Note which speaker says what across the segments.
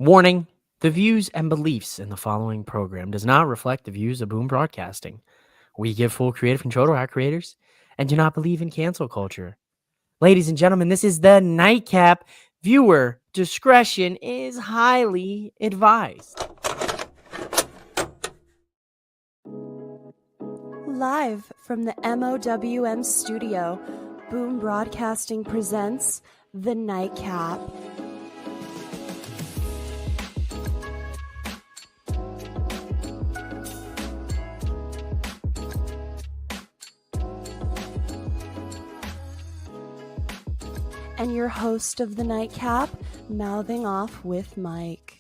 Speaker 1: Warning, the views and beliefs in the following program does not reflect the views of Boom Broadcasting. We give full creative control to our creators and do not believe in cancel culture. Ladies and gentlemen, this is the Nightcap. Viewer discretion is highly advised.
Speaker 2: Live from the MOWM studio, Boom Broadcasting presents The Nightcap. And your host of The Nightcap, mouthing off with Mike.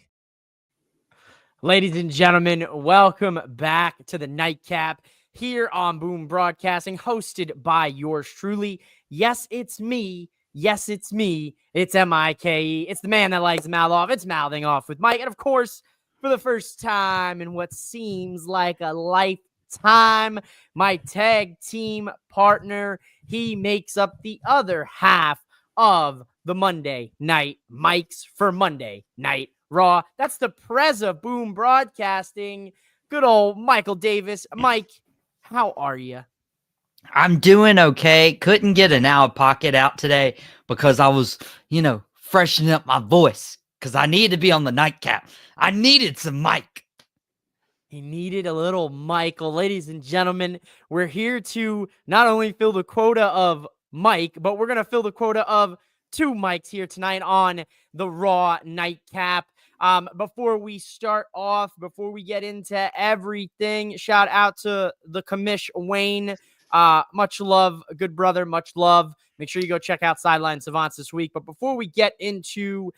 Speaker 1: Ladies and gentlemen, welcome back to the Nightcap here on Boom Broadcasting, hosted by yours truly. Yes, it's me. Yes, it's me. It's M-I-K-E. It's the man that likes to mouth off. It's mouthing off with Mike. And of course, for the first time in what seems like a lifetime, my tag team partner, he makes up the other half of the Monday Night Mics for Monday Night Raw. That's the PREZ of Boom Broadcasting. Good old Michael Davis. Mike, how are you?
Speaker 3: I'm doing okay. Couldn't get an out of pocket out today because I was, freshening up my voice because I needed to be on the Nightcap. I needed some Mike.
Speaker 1: He needed a little Michael. Ladies and gentlemen, we're here to not only fill the quota of Mike, but we're going to fill the quota of two Mikes here tonight on the Raw Nightcap. Before we start off, before we get into everything, shout out to the commish Wayne. Much love, good brother, much love. Make sure you go check out Sideline Savants this week. But before we get into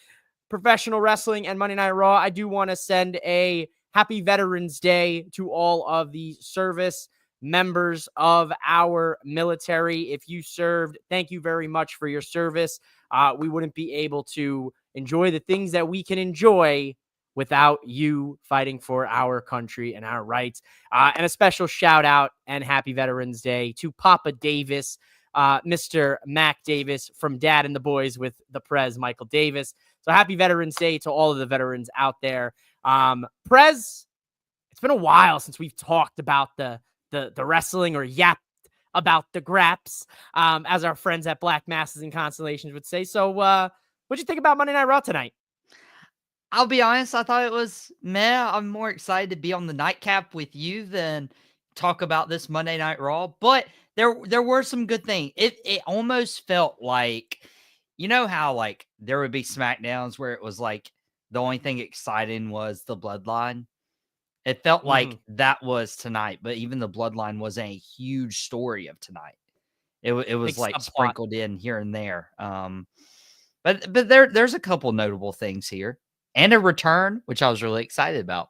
Speaker 1: professional wrestling and Monday Night Raw, I do want to send a happy Veterans Day to all of the service members of our military. If you served, thank you very much for your service. We wouldn't be able to enjoy the things that we can enjoy without you fighting for our country and our rights. And a special shout out and happy Veterans Day to Papa Davis, Mr. Mac Davis from Dad and the Boys with the PREZ, Michael Davis. So happy Veterans Day to all of the veterans out there. PREZ, it's been a while since we've talked about the wrestling or yapped about the graps, as our friends at Black Masses and Constellations would say. So what'd you think about Monday Night Raw tonight?
Speaker 3: I'll be honest, I thought it was meh. I'm more excited to be on the Nightcap with you than talk about this Monday Night Raw. But there were some good things. It almost felt like, how there would be SmackDowns where it was like the only thing exciting was the Bloodline. It felt like that was tonight, but even the Bloodline wasn't a huge story of tonight. It was like sprinkled in here and there. But there's a couple notable things here. And a return, which I was really excited about.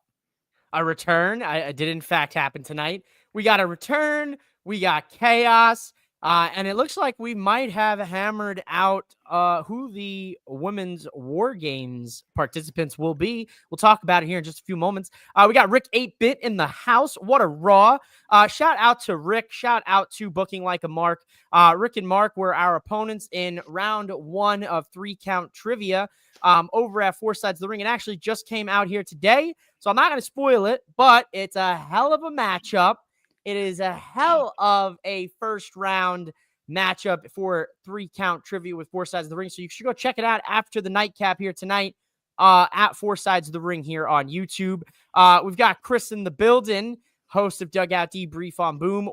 Speaker 1: A return. I did, in fact, happen tonight. We got a return. We got chaos. And it looks like we might have hammered out who the women's War Games participants will be. We'll talk about it here in just a few moments. We got Rick 8-Bit in the house. What a Raw. Shout out to Rick. Shout out to Booking Like a Mark. Rick and Mark were our opponents in round 1 of 3-count trivia over at Four Sides of the Ring. It actually just came out here today, so I'm not going to spoil it, but it's a hell of a matchup. It is a hell of a first round matchup for 3-count trivia with Four Sides of the Ring. So you should go check it out after the Nightcap here tonight at Four Sides of the Ring here on YouTube. We've got Chris in the building, host of Dugout Debrief on Boom.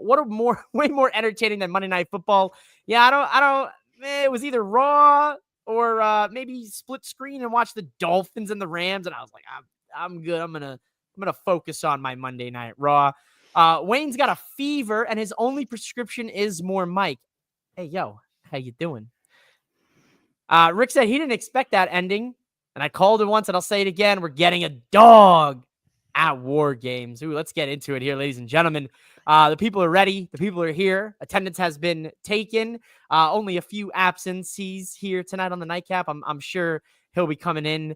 Speaker 1: Way more entertaining than Monday Night Football. Yeah, I don't. It was either Raw or maybe split screen and watch the Dolphins and the Rams, and I was like, I'm good. I'm gonna focus on my Monday Night Raw. Wayne's got a fever, and his only prescription is more Mike. Hey, yo, how you doing? Rick said he didn't expect that ending, and I called it once, and I'll say it again. We're getting a dog at War Games. Ooh, let's get into it here, ladies and gentlemen. The people are ready. The people are here. Attendance has been taken. Only a few absences here tonight on the Nightcap. I'm sure he'll be coming in.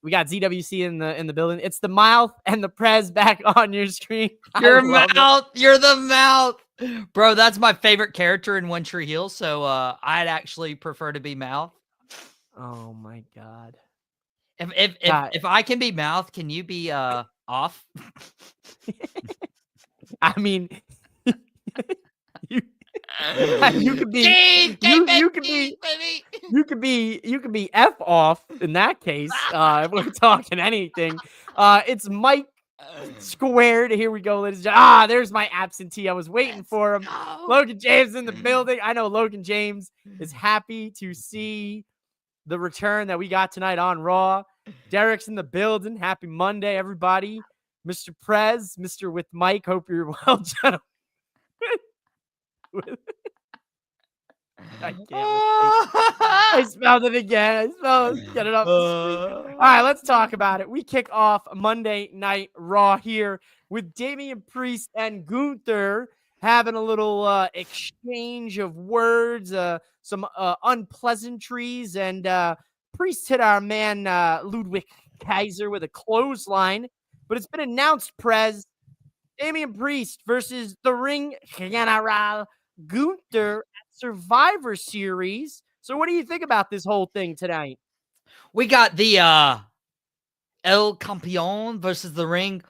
Speaker 1: We got ZWC in the building. It's the mouth and the PREZ back on your screen.
Speaker 3: Your mouth. You're the mouth. Bro, that's my favorite character in One Tree Hill, so I'd actually prefer to be mouth.
Speaker 1: Oh, my God.
Speaker 3: If I can be mouth, can you be off?
Speaker 1: I mean, you you could be
Speaker 3: Cheese,
Speaker 1: you
Speaker 3: cake,
Speaker 1: you could
Speaker 3: cheese,
Speaker 1: be
Speaker 3: baby.
Speaker 1: you could be F off in that case. If we're talking anything. It's Mike squared. Here we go, ladies and gentlemen. There's my absentee. I was waiting
Speaker 3: Let's
Speaker 1: for him.
Speaker 3: go.
Speaker 1: Logan James in the building. I know Logan James is happy to see the return that we got tonight on Raw. Derek's in the building. Happy Monday, everybody. Mr. PREZ, Mr. with Mike. Hope you're well, gentlemen. I can't. I spelled it again. I spelled it. Get it up. All right, let's talk about it. We kick off Monday Night Raw here with Damian Priest and Gunther having a little exchange of words, some unpleasantries, and Priest hit our man Ludwig Kaiser with a clothesline. But it's been announced, PREZ, Damian Priest versus the Ring General Gunther at Survivor Series. So what do you think about this whole thing tonight?
Speaker 3: We got the El Campeon versus the Ring.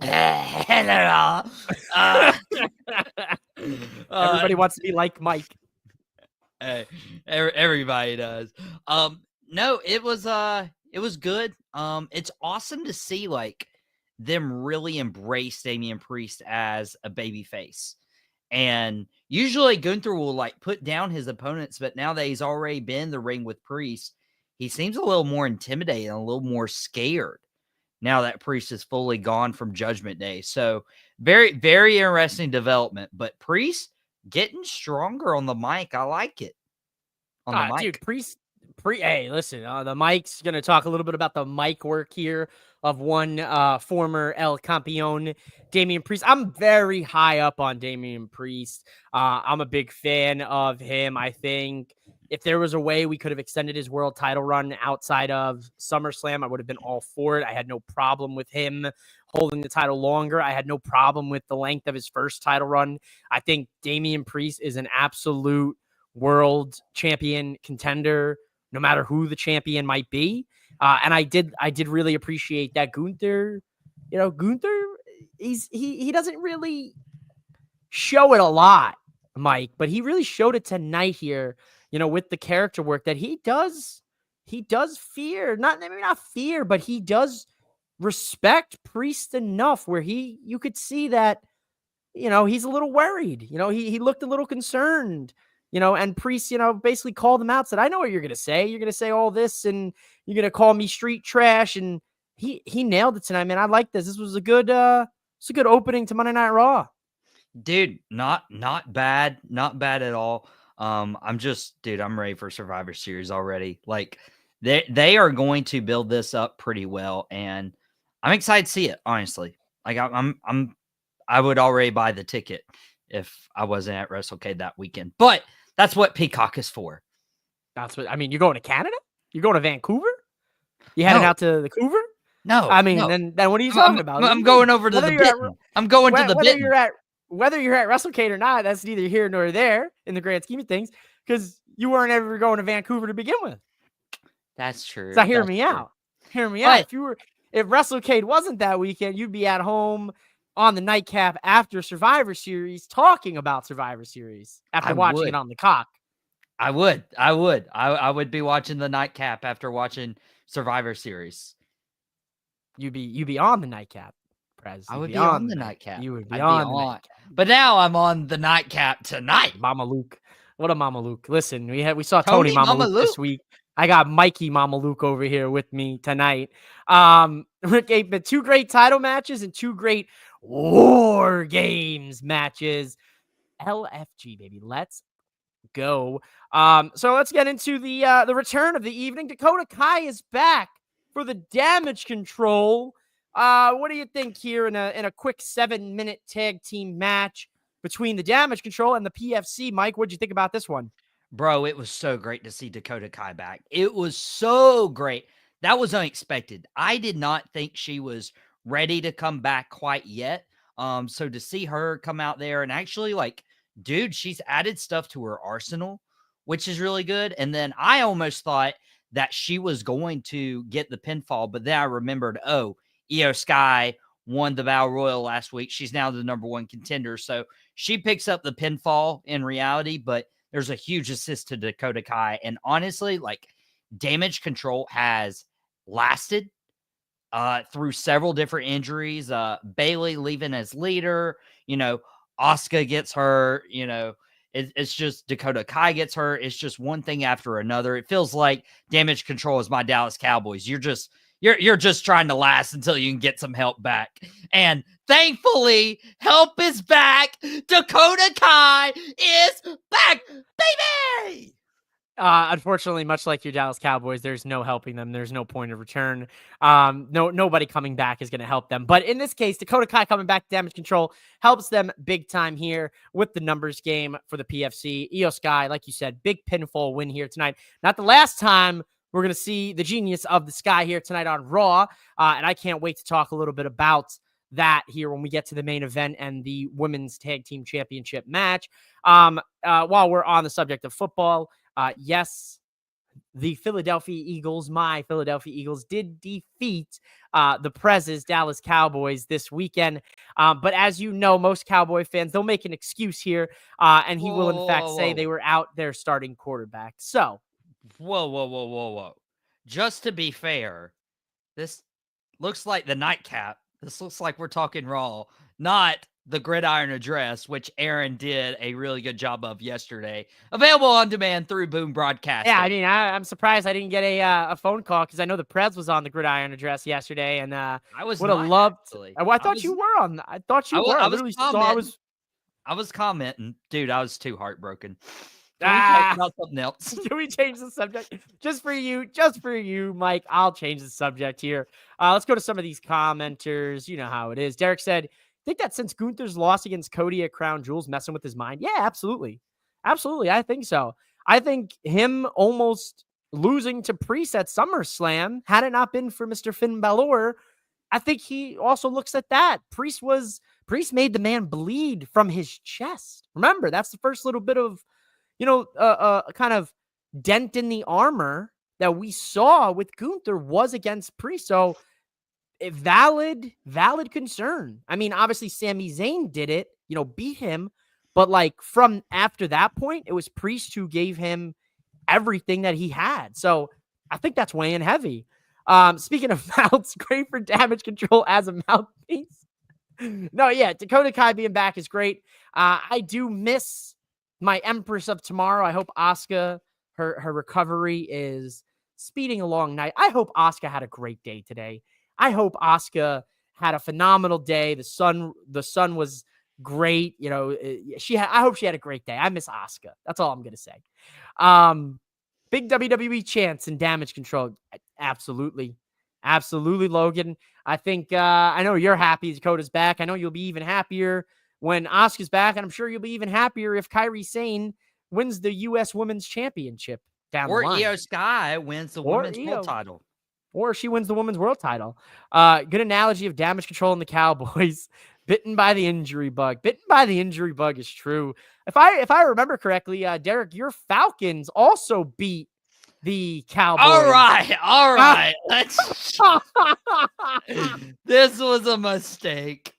Speaker 1: Everybody wants to be like Mike.
Speaker 3: Everybody does. No, it was good. It's awesome to see like them really embrace Damian Priest as a babyface. And usually Gunther will like put down his opponents, but now that he's already been in the ring with Priest, he seems a little more intimidated and a little more scared now that Priest is fully gone from Judgment Day. So very, very interesting development. But Priest getting stronger on the mic. I like it. On the mic.
Speaker 1: Dude, Priest. Hey, listen, the mic's going to talk a little bit about the mic work here of one former El Campeon, Damian Priest. I'm very high up on Damian Priest. I'm a big fan of him. I think if there was a way we could have extended his world title run outside of SummerSlam, I would have been all for it. I had no problem with him holding the title longer. I had no problem with the length of his first title run. I think Damian Priest is an absolute world champion contender, no matter who the champion might be. And I did really appreciate that Gunther, Gunther, he doesn't really show it a lot, Mike, but he really showed it tonight here, with the character work that he does fear, maybe not fear, but he does respect Priest enough where you could see that, he's a little worried, he looked a little concerned. And Priest, basically called him out, said, I know what you're going to say. You're going to say all this and you're going to call me street trash. And he nailed it tonight, man. I like this. This was a good opening to Monday Night Raw.
Speaker 3: Dude, not bad. Not bad at all. I'm ready for Survivor Series already. Like they are going to build this up pretty well. And I'm excited to see it, honestly. Like I would already buy the ticket if I wasn't at WrestleCade that weekend. But that's what Peacock is for.
Speaker 1: That's what, you're going to Canada? You're going to Vancouver? You heading out to the Vancouver?
Speaker 3: No.
Speaker 1: No. Then what are you talking about?
Speaker 3: I'm going over to the Bitten. I'm going to the Bitten.
Speaker 1: Whether you're at WrestleCade or not, that's neither here nor there in the grand scheme of things, because you weren't ever going to Vancouver to begin with.
Speaker 3: That's true.
Speaker 1: So hear me out. Hear me out. If WrestleCade wasn't that weekend, you'd be at home on the Nightcap after Survivor Series, talking about Survivor Series after watching it on the cock.
Speaker 3: I would be watching the Nightcap after watching Survivor Series.
Speaker 1: You'd be on the Nightcap, PREZ.
Speaker 3: I would be on the Nightcap.
Speaker 1: You would be on the Nightcap.
Speaker 3: But now I'm on the Nightcap tonight.
Speaker 1: Mama Luke. What a Mama Luke. Listen, we saw Tony Mama Luke this week. I got Mikey Mama Luke over here with me tonight. But two great title matches and two great War Games matches. LFG, baby. Let's go. So let's get into the return of the evening. Dakota Kai is back for the Damage Control. What do you think here in a quick 7-minute tag team match between the Damage Control and the PFC? Mike, what'd you think about this one?
Speaker 3: Bro, it was so great to see Dakota Kai back. It was so great. That was unexpected. I did not think she was ready to come back quite yet. So to see her come out there and actually, like, dude, she's added stuff to her arsenal which is really good. And then I almost thought that she was going to get the pinfall, but then I remembered, oh, Io Sky won the Battle Royal last week. She's now the #1 contender. So she picks up the pinfall in reality, but there's a huge assist to Dakota Kai. And honestly, like, Damage Control has lasted through several different injuries. Bailey leaving as leader, Asuka gets hurt, it's just Dakota Kai gets hurt. It's just one thing after another. It feels like Damage Control is my Dallas Cowboys. You're just trying to last until you can get some help back. And thankfully, help is back. Dakota Kai is back, baby!
Speaker 1: Unfortunately, much like your Dallas Cowboys, there's no helping them. There's no point of return. Nobody coming back is going to help them. But in this case, Dakota Kai coming back to Damage Control helps them big time here with the numbers game for the PFC. Io Sky, like you said, big pinfall win here tonight. Not the last time we're going to see the genius of the Sky here tonight on Raw. And I can't wait to talk a little bit about that here when we get to the main event and the Women's Tag Team Championship match. While we're on the subject of football, yes, the Philadelphia Eagles, my Philadelphia Eagles, did defeat the PREZ's Dallas Cowboys this weekend. But as you know, most Cowboy fans, they'll make an excuse here, and he will, in fact, say they were out their starting quarterback. So,
Speaker 3: Whoa. Just to be fair, this looks like the Nightcap. This looks like we're talking Raw, not the Gridiron Address, which Aaron did a really good job of yesterday. Available on demand through Boom Broadcasting.
Speaker 1: Yeah, I mean, I'm surprised I didn't get a phone call because I know the PREZ was on the Gridiron Address yesterday, and I would have loved. I thought you were on. I thought you were.
Speaker 3: I was commenting, dude. I was too heartbroken. Can we talk about something else?
Speaker 1: Can we change the subject? Just for you, Mike. I'll change the subject here. Let's go to some of these commenters. You know how it is. Derek said, think that since Gunther's loss against Cody at Crown Jewel's messing with his mind? Yeah, absolutely. Absolutely. I think so. I think him almost losing to PREZ at SummerSlam, had it not been for Mr. Finn Balor, I think he also looks at that. PREZ made the man bleed from his chest. Remember, that's the first little bit of, kind of dent in the armor that we saw with Gunther was against PREZ. So, a valid concern. I mean, obviously Sami Zayn did it, beat him, but like from after that point, it was PREZ who gave him everything that he had. So I think that's weighing heavy. Speaking of mouths, great for Damage Control as a mouthpiece. No, yeah, Dakota Kai being back is great. I do miss my Empress of Tomorrow. I hope Asuka, her recovery is speeding along. I hope Asuka had a great day today. I hope Asuka had a phenomenal day. The sun was great. I hope she had a great day. I miss Asuka. That's all I'm going to say. Big WWE chants and Damage Control. Absolutely. Absolutely, Logan. I think, I know you're happy Dakota's back. I know you'll be even happier when Asuka's back. And I'm sure you'll be even happier if Kairi Sane wins the U.S. Women's Championship down the line.
Speaker 3: Or Io Sky wins the Women's World title.
Speaker 1: Or she wins the women's world title. Good analogy of Damage Control and the Cowboys. Bitten by the injury bug. Bitten by the injury bug is true. If I remember correctly, Derek, your Falcons also beat the Cowboys.
Speaker 3: All right. This was a mistake.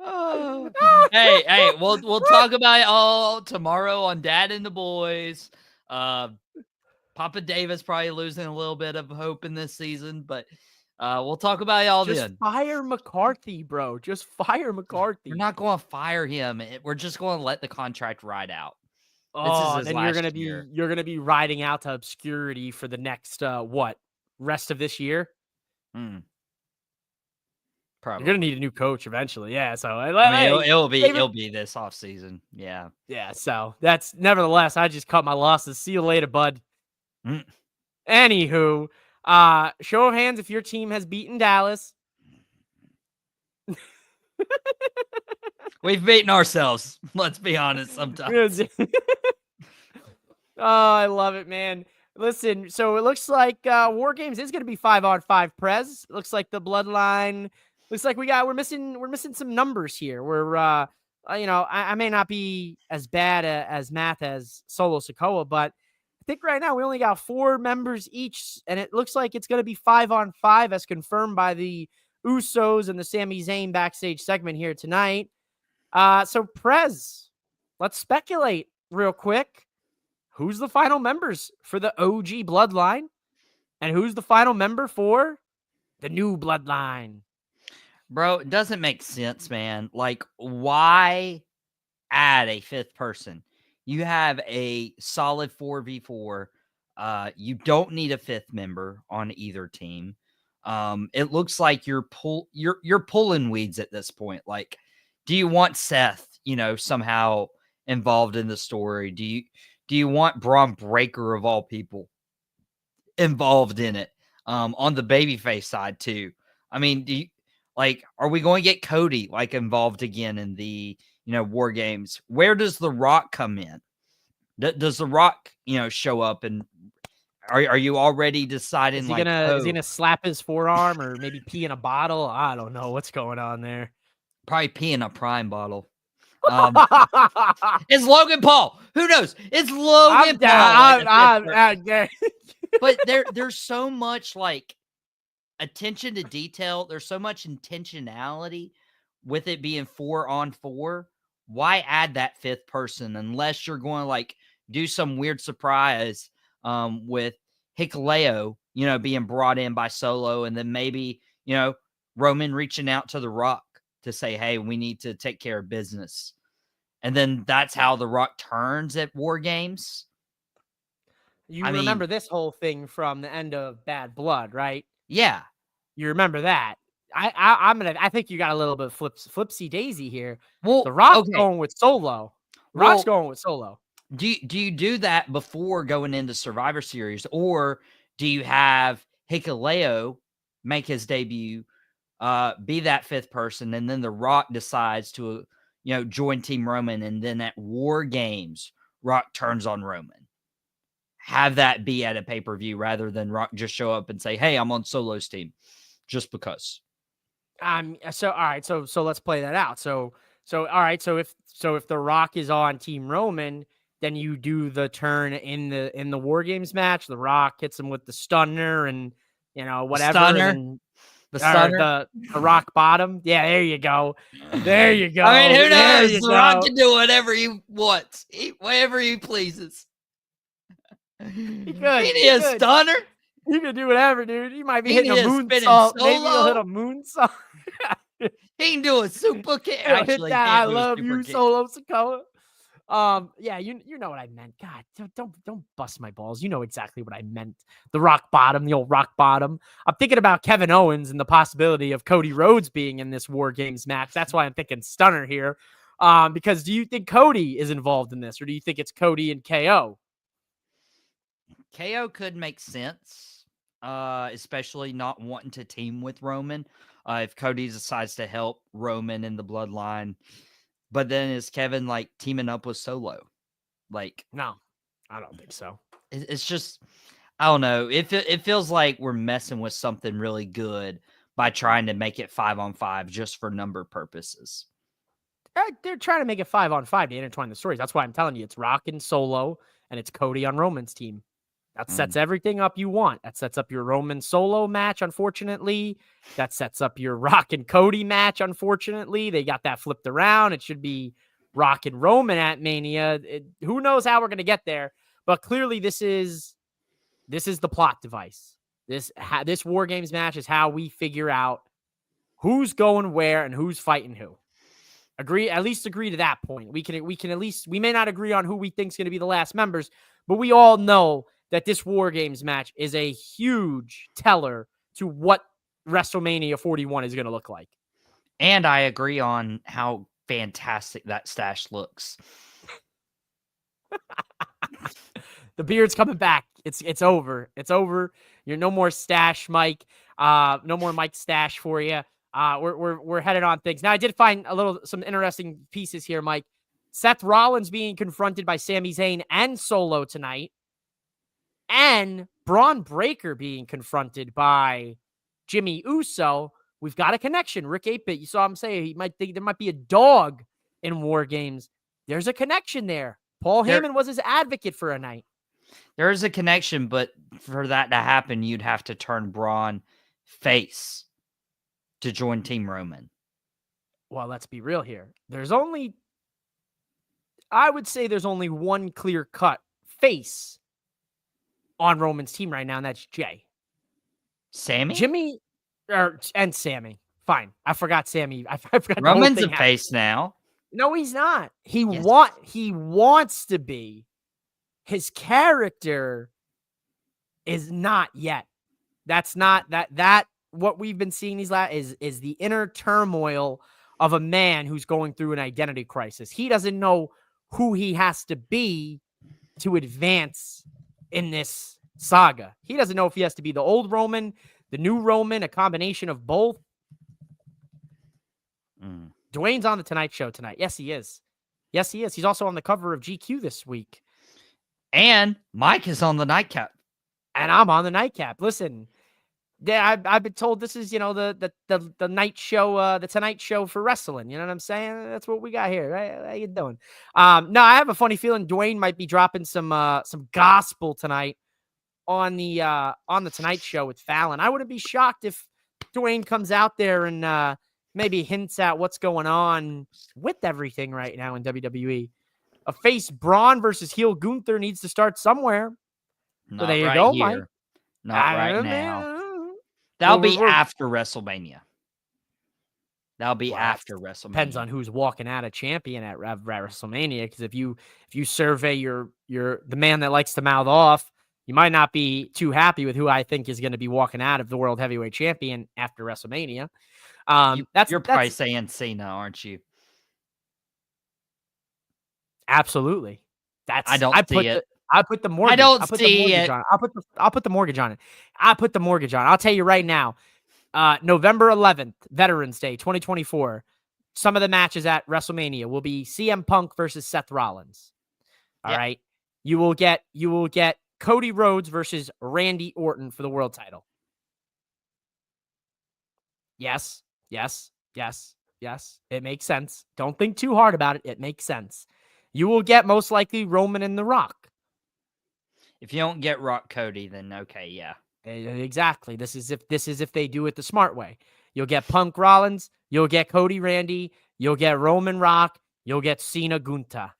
Speaker 3: Oh. Hey, we'll talk about it all tomorrow on Dad and the Boys. Papa Davis probably losing a little bit of hope in this season, but we'll talk about it all then.
Speaker 1: Just fire McCarthy, bro. Just fire McCarthy.
Speaker 3: We're not going to fire him. We're just going to let the contract ride out.
Speaker 1: Oh, then you're gonna be riding out to obscurity for the next rest of this year.
Speaker 3: Probably.
Speaker 1: You're gonna need a new coach eventually. Yeah, so
Speaker 3: it'll be this off season. Yeah.
Speaker 1: So that's nevertheless. I just cut my losses. See you later, bud. Anywho, show of hands if your team has beaten Dallas.
Speaker 3: We've beaten ourselves. Let's be honest. Sometimes.
Speaker 1: Oh, I love it, man. Listen, so it looks like War Games is going to be 5-on-5 PREZ. Looks like the Bloodline Looks like we're missing some numbers here. I may not be as bad as math as Solo Sikoa, but I think right now we only got 4 members each, and it looks like it's going to be 5-on-5 as confirmed by the Usos and the Sami Zayn backstage segment here tonight. So PREZ, let's speculate real quick. Who's the final members for the OG Bloodline? And who's the final member for the new Bloodline?
Speaker 3: Bro, it doesn't make sense, man. Like, why add a 5th person? You have a solid 4v4. You don't need a 5th member on either team. It looks like you're pulling weeds at this point. Like, do you want Seth, somehow involved in the story? Do you want Braun Breaker of all people involved in it? On the babyface side too. I mean, are we going to get Cody involved again in the War Games? Where does The Rock come in? Does The Rock show up, and are you already deciding
Speaker 1: is he gonna slap his forearm or maybe pee in a bottle? I don't know what's going on there.
Speaker 3: Probably pee in a Prime bottle. It's Logan Paul. Who knows? It's Logan Paul. But there's so much attention to detail. There's so much intentionality with it being 4-on-4. Why add that 5th person unless you're going to do some weird surprise with Hikuleo, being brought in by Solo, and then maybe, Roman reaching out to The Rock to say, hey, we need to take care of business. And then that's how The Rock turns at War Games.
Speaker 1: You remember this whole thing from the end of Bad Blood, right?
Speaker 3: Yeah.
Speaker 1: You remember that. I think you got a little bit flipsy daisy here.
Speaker 3: Well,
Speaker 1: The Rock's going with Solo. Rock's going with Solo.
Speaker 3: Do you do that before going into Survivor Series, or do you have Hikuleo make his debut, be that 5th person, and then The Rock decides to join Team Roman, and then at War Games, Rock turns on Roman? Have that be at a pay-per-view rather than Rock just show up and say, hey, I'm on Solo's team just because.
Speaker 1: So all right, so let's play that out. So all right, so if The Rock is on Team Roman, then you do the turn in the War Games match. The Rock hits him with the stunner and whatever. The rock bottom. Yeah, there you go. There you go.
Speaker 3: I mean, who knows? The Rock can do whatever he wants, whatever he pleases.
Speaker 1: He could.
Speaker 3: He a stunner.
Speaker 1: He could do whatever, dude. He might be hitting a moonsault. Maybe he'll hit a moonsault.
Speaker 3: He can do a super kick.
Speaker 1: Hit that. I love you, Solo Sikoa. Yeah, you know what I meant. God, don't bust my balls. You know exactly what I meant. The rock bottom, the old rock bottom. I'm thinking about Kevin Owens and the possibility of Cody Rhodes being in this War Games match. That's why I'm thinking stunner here. Because do you think Cody is involved in this, or do you think it's Cody and KO?
Speaker 3: KO could make sense, especially not wanting to team with Roman. If Cody decides to help Roman in the bloodline. But then is Kevin teaming up with Solo?
Speaker 1: No, I don't think so.
Speaker 3: It's just, I don't know. It feels like we're messing with something really good by trying to make it 5-on-5 just for number purposes.
Speaker 1: They're trying to make it 5-on-5 to intertwine the stories. That's why I'm telling you, it's Rock and Solo, and it's Cody on Roman's team. That sets everything up you want. That sets up your Roman Solo match, unfortunately. That sets up your Rock and Cody match, unfortunately. They got that flipped around. It should be Rock and Roman at Mania. Who knows how we're going to get there? But clearly this is the plot device. This War Games match is how we figure out who's going where and who's fighting who. At least agree to that point. We can at least, we may not agree on who we think is going to be the last members, but we all know that this War Games match is a huge teller to what WrestleMania 41 is going to look like.
Speaker 3: And I agree on how fantastic that stash looks.
Speaker 1: The beard's coming back. It's over. It's over. You're no more stash, Mike. No more Mike stash for you. We're headed on things. Now, I did find some interesting pieces here, Mike. Seth Rollins being confronted by Sami Zayn and Solo tonight. And Braun Breaker being confronted by Jimmy Uso. We've got a connection. Rick 8-Bit, you saw him say he might think there might be a dog in War Games. There's a connection there. Paul Heyman was his advocate for a night.
Speaker 3: There is a connection, but for that to happen, you'd have to turn Braun face to join Team Roman.
Speaker 1: Well, let's be real here. I would say there's only one clear-cut face on Roman's team right now, and that's Jay.
Speaker 3: Sammy?
Speaker 1: Jimmy, and Sammy. Fine. I forgot Sammy. I forgot
Speaker 3: Roman's a face now.
Speaker 1: No, he's not. He wants to be. His character is not yet. That's not that what we've been seeing these is the inner turmoil of a man who's going through an identity crisis. He doesn't know who he has to be to advance in this saga. He doesn't know if he has to be the old Roman, the new Roman, a combination of both. Dwayne's on the Tonight Show tonight. Yes, he is. Yes, he is. He's also on the cover of GQ this week.
Speaker 3: And Mike is on the Nightcap.
Speaker 1: And I'm on the Nightcap. Listen, yeah, I've been told this is, the night show, the Tonight Show for wrestling. You know what I'm saying? That's what we got here. Right? How you doing? No, I have a funny feeling Dwayne might be dropping some gospel tonight on the Tonight Show with Fallon. I wouldn't be shocked if Dwayne comes out there and maybe hints at what's going on with everything right now in WWE. A face Braun versus heel Gunther needs to start somewhere.
Speaker 3: Not
Speaker 1: so there you
Speaker 3: right
Speaker 1: go,
Speaker 3: here.
Speaker 1: Mike.
Speaker 3: Not right now. That'll be after WrestleMania. That'll be after WrestleMania.
Speaker 1: Depends on who's walking out a champion at WrestleMania. Because if you survey the man that likes to mouth off, you might not be too happy with who I think is going to be walking out of the World Heavyweight Champion after WrestleMania.
Speaker 3: You're probably saying Cena, aren't you?
Speaker 1: Absolutely.
Speaker 3: I put
Speaker 1: the mortgage.
Speaker 3: I don't see it.
Speaker 1: I'll put the mortgage on it. I put the mortgage on it. I'll tell you right now. November 11th, Veterans Day, 2024. Some of the matches at WrestleMania will be CM Punk versus Seth Rollins. All right. You will get Cody Rhodes versus Randy Orton for the world title. Yes. It makes sense. Don't think too hard about it. It makes sense. You will get most likely Roman and The Rock.
Speaker 3: If you don't get Rock Cody, then okay, yeah.
Speaker 1: Exactly. This is if they do it the smart way. You'll get Punk Rollins, you'll get Cody Randy, you'll get Roman Rock, you'll get Cena Gunther.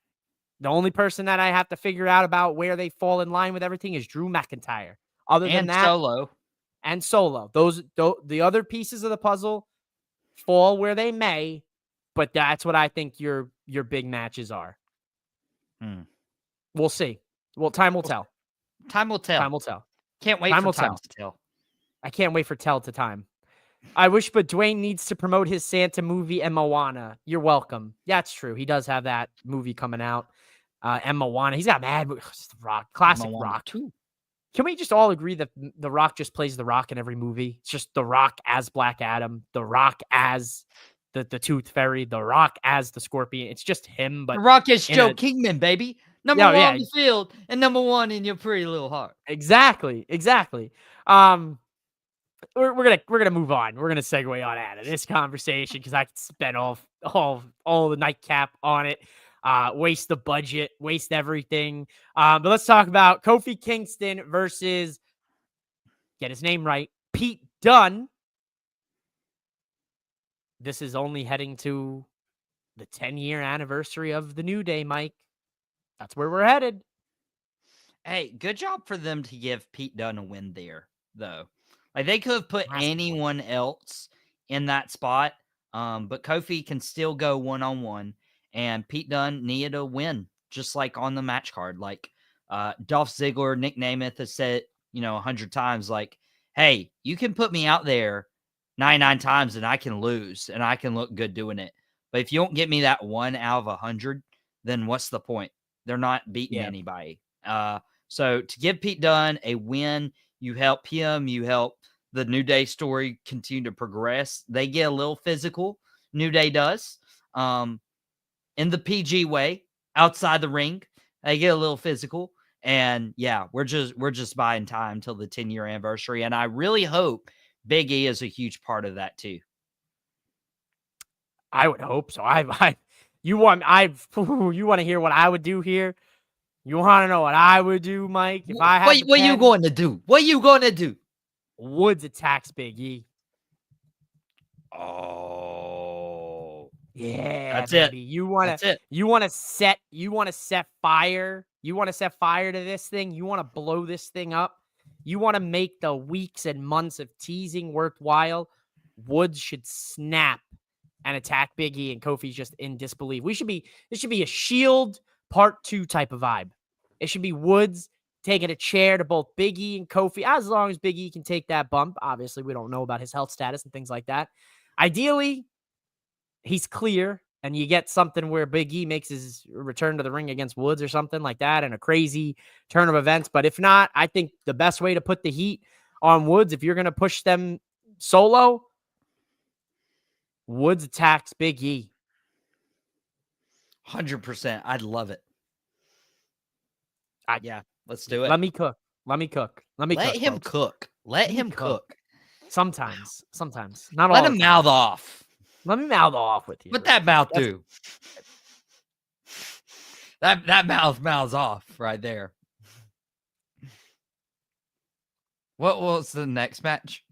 Speaker 1: The only person that I have to figure out about where they fall in line with everything is Drew McIntyre. Other than that, Solo. The other pieces of the puzzle fall where they may, but that's what I think your big matches are. We'll see. Well, time will tell.
Speaker 3: Time will tell. Can't wait for time to tell.
Speaker 1: I can't wait for tell to time. I wish, but Dwayne needs to promote his Santa movie and Moana. You're welcome. That's true. He does have that movie coming out. And Moana. He's got mad movies. Rock. Classic Moana Rock. Too. Can we just all agree that The Rock just plays The Rock in every movie? It's just The Rock as Black Adam. The Rock as the Tooth Fairy. The Rock as the Scorpion. It's just him. But
Speaker 3: The Rock is Joe Kingman, baby. Number one on the field and number one in your pretty little heart.
Speaker 1: Exactly. We're gonna move on. We're gonna segue on out of this conversation because I could spend all the Nightcap on it. Waste the budget, waste everything. But let's talk about Kofi Kingston versus, get his name right, Pete Dunne. This is only heading to the 10-year anniversary of the New Day, Mike. That's where we're headed.
Speaker 3: Hey, good job for them to give Pete Dunne a win there, though. Like, they could have put anyone else in that spot, but Kofi can still go one-on-one, and Pete Dunne needed a win, just like on the match card. Like, Dolph Ziggler, Nick Namath has said, 100 times, like, hey, you can put me out there 99 times and I can lose, and I can look good doing it. But if you don't get me that 1 out of 100, then what's the point? They're not beating anybody. So to give Pete Dunne a win, you help him, you help the New Day story continue to progress. They get a little physical. New Day does. In the PG way, outside the ring, they get a little physical. And yeah, we're just buying time till the 10-year anniversary. And I really hope Big E is a huge part of that too.
Speaker 1: I would hope so. You want to hear what I would do here? You want to know what I would do, Mike? If I had
Speaker 3: What you going to do? What you going to do?
Speaker 1: Woods attacks Big E.
Speaker 3: Oh,
Speaker 1: Yeah,
Speaker 3: that's
Speaker 1: baby.
Speaker 3: it.
Speaker 1: You want to set fire. You want to set fire to this thing. You want to blow this thing up. You want to make the weeks and months of teasing worthwhile. Woods should snap and attack Big E, and Kofi's just in disbelief. This should be a Shield Part 2 type of vibe. It should be Woods taking a chair to both Big E and Kofi, as long as Big E can take that bump. Obviously, we don't know about his health status and things like that. Ideally, he's clear, and you get something where Big E makes his return to the ring against Woods or something like that, and a crazy turn of events. But if not, I think the best way to put the heat on Woods, if you're going to push them solo, Woods attacks Big E.
Speaker 3: 100%. I'd love it. Yeah, let's do it.
Speaker 1: Let me cook. Let
Speaker 3: him cook. Let him cook.
Speaker 1: Sometimes. Not all.
Speaker 3: Let him mouth off.
Speaker 1: Let me mouth off with you.
Speaker 3: What that mouth do? That mouths off right there. What was the next match?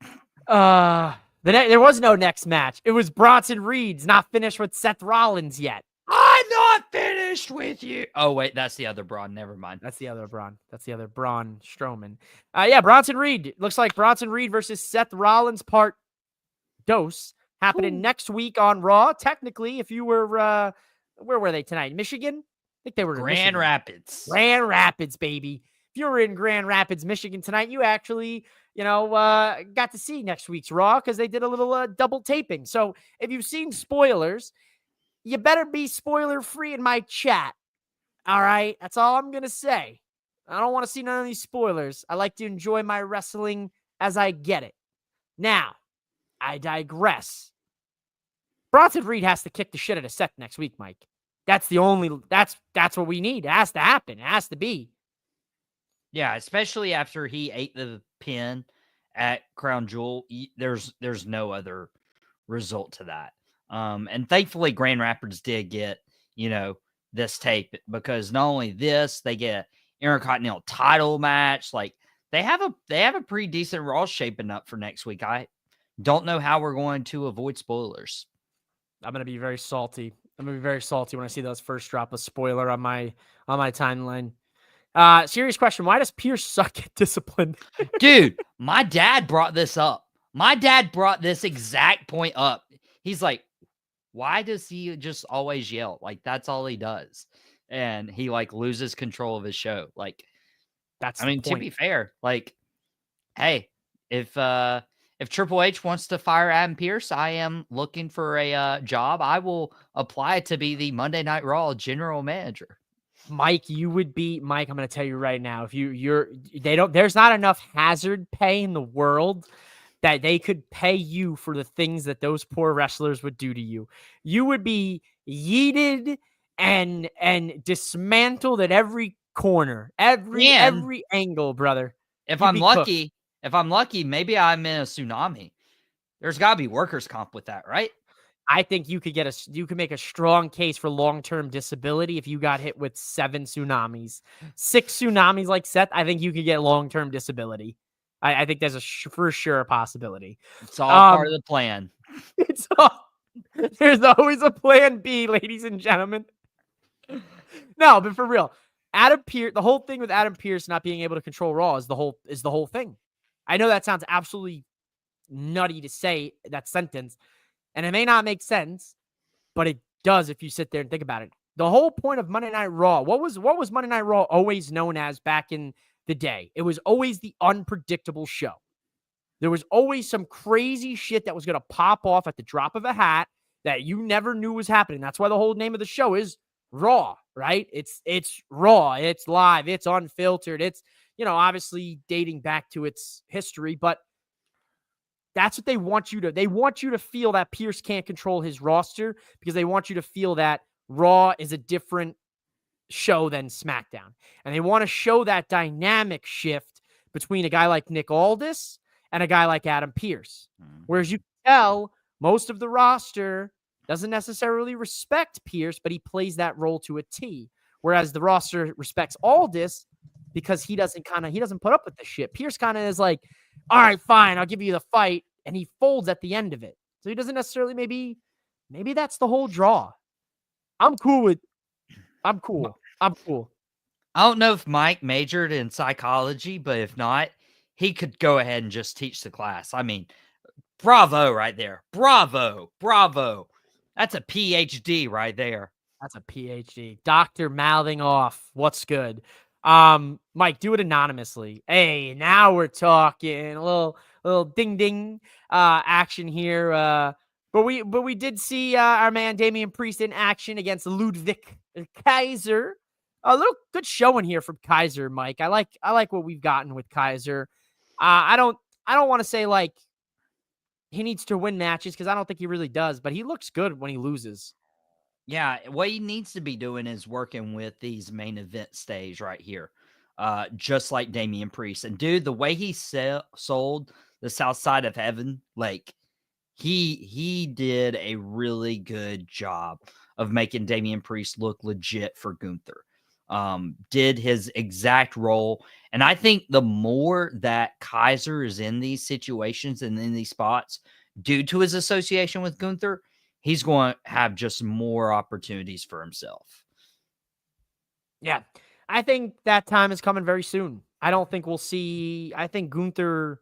Speaker 1: There was no next match. It was Bronson Reed's not finished with Seth Rollins yet.
Speaker 3: I'm not finished with you. Oh, wait, that's the other Braun. Never mind.
Speaker 1: That's the other Braun. That's the other Braun Strowman. Yeah, Bronson Reed. Looks like Bronson Reed versus Seth Rollins part dose happening next week on Raw. Technically, if you were, where were they tonight? Michigan? I think they were in
Speaker 3: Grand Rapids.
Speaker 1: Grand Rapids, baby. If you were in Grand Rapids, Michigan tonight, you actually, got to see next week's Raw because they did a little double taping. So if you've seen spoilers, you better be spoiler-free in my chat. All right? That's all I'm going to say. I don't want to see none of these spoilers. I like to enjoy my wrestling as I get it. Now, I digress. Bronson Reed has to kick the shit out of Seth next week, Mike. That's what we need. It has to happen. It has to be.
Speaker 3: Yeah, especially after he ate the pin at Crown Jewel. There's no other result to that. And thankfully Grand Rapids did get, this tape, because not only this, they get an Intercontinental title match. Like they have a pretty decent Raw shaping up for next week. I don't know how we're going to avoid spoilers.
Speaker 1: I'm going to be very salty. when I see those first drop a spoiler on my timeline. Serious question. Why does Pierce suck at discipline?
Speaker 3: Dude, my dad brought this up. My dad brought this exact point up. He's like, why does he just always yell? Like, that's all he does. And he loses control of his show. To be fair, hey, if Triple H wants to fire Adam Pearce, I am looking for a job. I will apply to be the Monday Night Raw general manager.
Speaker 1: Mike, I'm going to tell you right now, there's not enough hazard pay in the world that they could pay you for the things that those poor wrestlers would do to you. You would be yeeted and dismantled at every corner, every angle, brother.
Speaker 3: If I'm lucky, maybe I'm in a tsunami. There's got to be workers' comp with that, right?
Speaker 1: I think you could make a strong case for long-term disability if you got hit with 7 tsunamis. 6 tsunamis like Seth, I think you could get long-term disability. I think there's for sure a possibility.
Speaker 3: It's all part of the plan.
Speaker 1: There's always a plan B, ladies and gentlemen. No, but for real, Adam Pearce, the whole thing with Adam Pearce not being able to control Raw is the whole thing. I know that sounds absolutely nutty to say that sentence, and it may not make sense, but it does if you sit there and think about it. The whole point of Monday Night Raw, what was Monday Night Raw always known as back in the day? It was always the unpredictable show. There was always some crazy shit that was going to pop off at the drop of a hat that you never knew was happening. That's why the whole name of the show is Raw, right? It's raw, it's live, it's unfiltered. It's, obviously dating back to its history, but that's what they want you to feel that Pierce can't control his roster because they want you to feel that Raw is a different show than SmackDown. And they want to show that dynamic shift between a guy like Nick Aldis and a guy like Adam Pearce. Whereas you can tell most of the roster doesn't necessarily respect Pierce, but he plays that role to a T. Whereas the roster respects Aldis because he doesn't put up with the shit. Pierce kind of is like, all right, fine, I'll give you the fight, and he folds at the end of it. So he doesn't necessarily maybe that's the whole draw. I'm cool.
Speaker 3: I don't know if Mike majored in psychology, but if not, he could go ahead and just teach the class. I mean, bravo right there. Bravo. That's a PhD right there.
Speaker 1: That's a PhD. Doctor mouthing off. What's good? Mike, do it anonymously. Hey, now we're talking. A little ding ding action here. But we did see our man Damian Priest in action against Ludwig Kaiser. A little good showing here from Kaiser, Mike. I like what we've gotten with Kaiser. I don't want to say like he needs to win matches because I don't think he really does, but he looks good when he loses.
Speaker 3: Yeah, what he needs to be doing is working with these main event stage right here, just like Damian Priest. And dude, the way he sold the South Side of Heaven, like he did a really good job of making Damian Priest look legit for Gunther. Did his exact role. And I think the more that Kaiser is in these situations and in these spots due to his association with Gunther, he's going to have just more opportunities for himself.
Speaker 1: Yeah, I think that time is coming very soon. I don't think we'll see. I think Gunther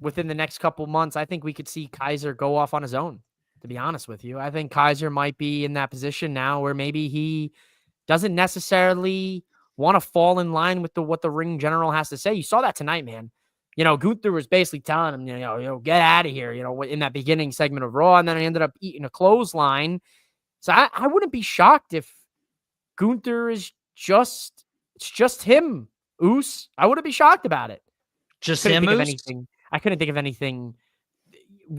Speaker 1: within the next couple months, I think we could see Kaiser go off on his own, to be honest with you. I think Kaiser might be in that position now where maybe he doesn't necessarily want to fall in line with what the ring general has to say. You saw that tonight, man. Gunther was basically telling him, get out of here, in that beginning segment of Raw, and then I ended up eating a clothesline. So I wouldn't be shocked if Gunther is it's just him, Oos. I wouldn't be shocked about it.
Speaker 3: Just him, Oos?
Speaker 1: I couldn't think of anything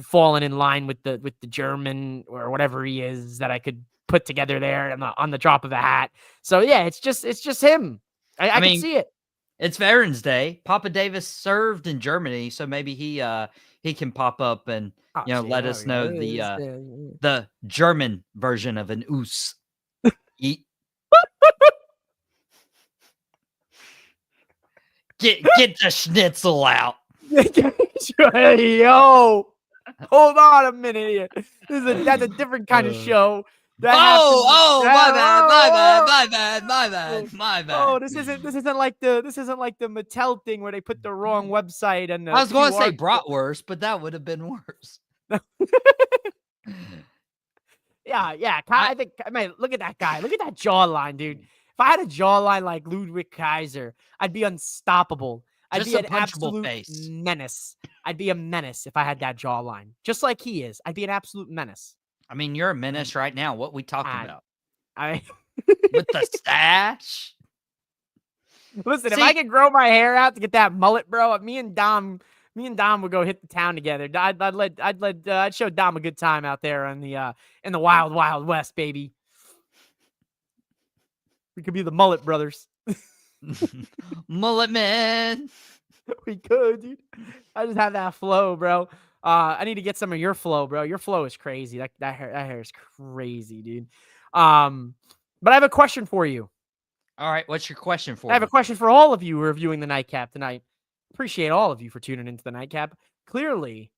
Speaker 1: falling in line with the German or whatever he is that I could put together there on the drop of a hat. So yeah, it's just him. I mean, can see it.
Speaker 3: It's Veterans Day. Papa Davis served in Germany, so maybe he can pop up and let us know the German version of an Oos. Get the schnitzel out.
Speaker 1: Hey, yo, hold on a minute here. That's a different kind of show.
Speaker 3: My bad.
Speaker 1: Oh, this isn't like the Mattel thing where they put the wrong website and
Speaker 3: I was going to say bratwurst, but that would have been worse.
Speaker 1: Yeah. I think, man, look at that guy. Look at that jawline, dude. If I had a jawline like Ludwig Kaiser, I'd be unstoppable. I'd be an absolute menace. I'd be a menace if I had that jawline, just like he is. I'd be an absolute menace.
Speaker 3: I mean, you're a menace right now. What we talking about?
Speaker 1: With
Speaker 3: the stash?
Speaker 1: Listen, if I could grow my hair out to get that mullet, bro, me and Dom would go hit the town together. I'd show Dom a good time out there in the wild, wild west, baby. We could be the Mullet Brothers.
Speaker 3: Mullet Man.
Speaker 1: We could, dude. I just have that flow, bro. I need to get some of your flow, bro. Your flow is crazy. That hair is crazy, dude. But I have a question for you.
Speaker 3: All right, what's your question for me?
Speaker 1: I have a question for all of you who are viewing the Nightcap tonight. Appreciate all of you for tuning into the Nightcap. Clearly,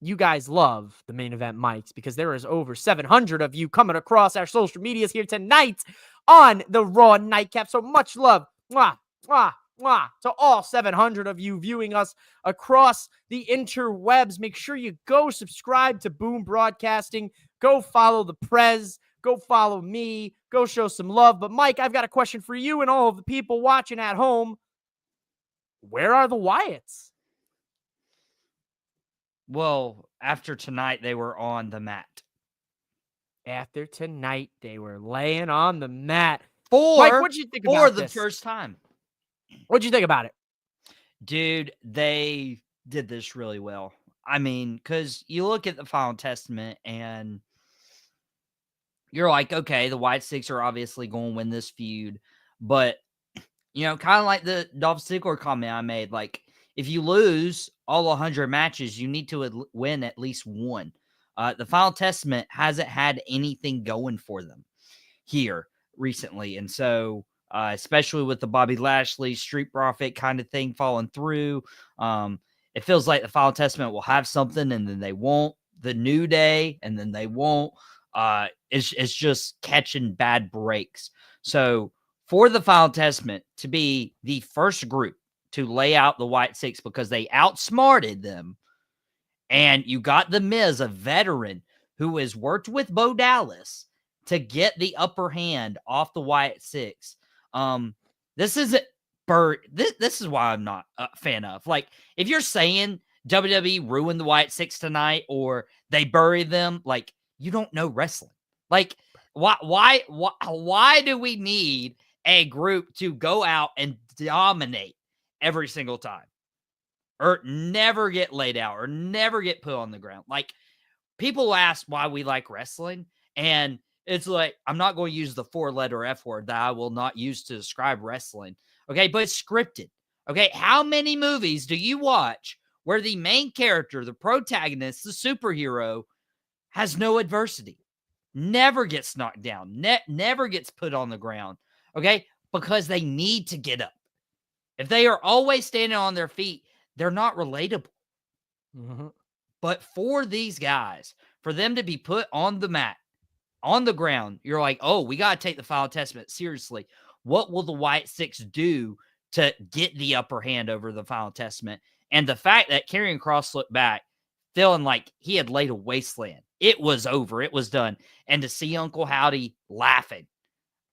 Speaker 1: you guys love the main event mics because there is over 700 of you coming across our social medias here tonight on the Raw Nightcap. So much love. Mwah, mwah, mwah. To all 700 of you viewing us across the interwebs, make sure you go subscribe to Boom Broadcasting. Go follow the PREZ. Go follow me. Go show some love. But Mike, I've got a question for you and all of the people watching at home. Where are the Wyatts?
Speaker 3: Well, after tonight, they were on the mat.
Speaker 1: After tonight, they were laying on the mat.
Speaker 3: Mike,
Speaker 1: what'd you think about
Speaker 3: this? First time.
Speaker 1: What'd you think about it?
Speaker 3: Dude, they did this really well. I mean, because you look at the Final Testament and you're like, okay, the White Sticks are obviously going to win this feud. But, kind of like the Dolph Ziggler comment I made, like, if you lose all 100 matches, you need to win at least one. The Final Testament hasn't had anything going for them here recently. And so, especially with the Bobby Lashley Street Profit kind of thing falling through, it feels like the Final Testament will have something and then they won't. The New Day and then they won't. It's just catching bad breaks. So, for the Final Testament to be the first group to lay out the White Six because they outsmarted them, and you got The Miz, a veteran who has worked with Bo Dallas to get the upper hand off the Wyatt Six. This isn't this is why I'm not a fan of. Like, if you're saying WWE ruined the Wyatt Six tonight or they buried them, like, you don't know wrestling. Like, why do we need a group to go out and dominate every single time? Or never get laid out or never get put on the ground? Like, people ask why we like wrestling, and it's like, I'm not going to use the 4-letter F word that I will not use to describe wrestling. Okay, but it's scripted. Okay, how many movies do you watch where the main character, the protagonist, the superhero, has no adversity, never gets knocked down, never gets put on the ground? Okay, because they need to get up. If they are always standing on their feet, they're not relatable.
Speaker 1: Mm-hmm.
Speaker 3: But for these guys, for them to be put on the mat, on the ground, you're like, oh, we got to take the Final Testament seriously. What will the White Six do to get the upper hand over the Final Testament? And the fact that Karrion Kross looked back, feeling like he had laid a wasteland. It was over. It was done. And to see Uncle Howdy laughing,